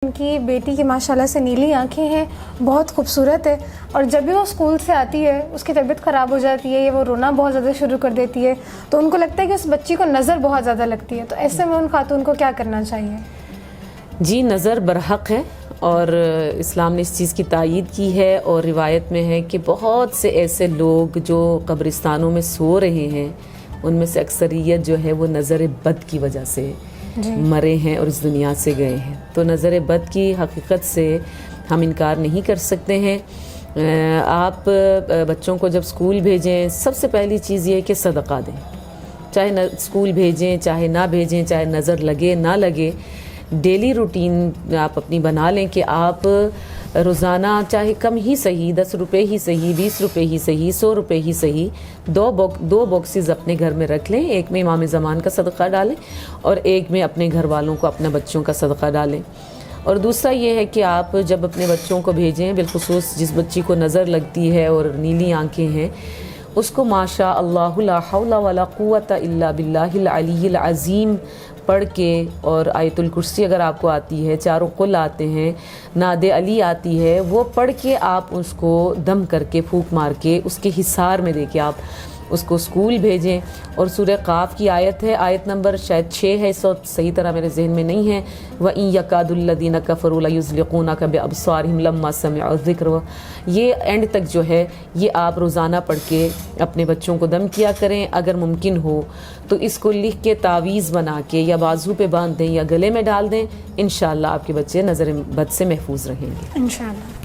ان کی بیٹی کی ماشاءاللہ سے نیلی آنکھیں ہیں، بہت خوبصورت ہے، اور جب بھی وہ اسکول سے آتی ہے اس کی طبیعت خراب ہو جاتی ہے یا وہ رونا بہت زیادہ شروع کر دیتی ہے، تو ان کو لگتا ہے کہ اس بچی کو نظر بہت زیادہ لگتی ہے، تو ایسے میں ان خاتون کو کیا کرنا چاہیے؟ جی، نظر برحق ہے اور اسلام نے اس چیز کی تائید کی ہے، اور روایت میں ہے کہ بہت سے ایسے لوگ جو قبرستانوں میں سو رہے ہیں ان میں سے اکثریت جو ہے وہ نظر بد کی وجہ سے مرے ہیں اور اس دنیا سے گئے ہیں۔ تو نظر بد کی حقیقت سے ہم انکار نہیں کر سکتے ہیں۔ آپ بچوں کو جب اسکول بھیجیں، سب سے پہلی چیز یہ ہے کہ صدقہ دیں، چاہے اسکول بھیجیں چاہے نہ بھیجیں، چاہے نظر لگے نہ لگے، ڈیلی روٹین آپ اپنی بنا لیں کہ آپ روزانہ چاہے کم ہی صحیح، 10 روپے ہی صحیح، 20 روپے ہی صحیح، 100 روپے ہی صحیح، دو باکسز اپنے گھر میں رکھ لیں، ایک میں امام زمان کا صدقہ ڈالیں اور ایک میں اپنے گھر والوں کو، اپنے بچوں کا صدقہ ڈالیں۔ اور دوسرا یہ ہے کہ آپ جب اپنے بچوں کو بھیجیں، بالخصوص جس بچی کو نظر لگتی ہے اور نیلی آنکھیں ہیں، اس کو ماشاء اللہ لا حول ولا قوت الا باللہ العلی العظیم پڑھ کے، اور آیت الکرسی اگر آپ کو آتی ہے، چاروں قل آتے ہیں، ناد علی آتی ہے، وہ پڑھ کے آپ اس کو دم کر کے، پھونک مار کے اس کے حصار میں دے کے آپ اس کو اسکول بھیجیں۔ اور سورہ قاف کی آیت ہے، آیت نمبر شاید 6 ہے، اس وقت صحیح طرح میرے ذہن میں نہیں ہے، وَإِن يَكَادُ الَّذِينَ كَفَرُوا لَيُزْلِقُونَكَ بِأَبْصَارِهِمْ لَمَّا سَمِعُوا الذِّكْرَ۔ یہ اینڈ تک جو ہے یہ آپ روزانہ پڑھ کے اپنے بچوں کو دم کیا کریں۔ اگر ممکن ہو تو اس کو لکھ کے تعویذ بنا کے یا بازو پہ باندھ دیں یا گلے میں ڈال دیں، انشاءاللہ آپ کے بچے نظر بد سے محفوظ رہیں گے۔ انشاءاللہ۔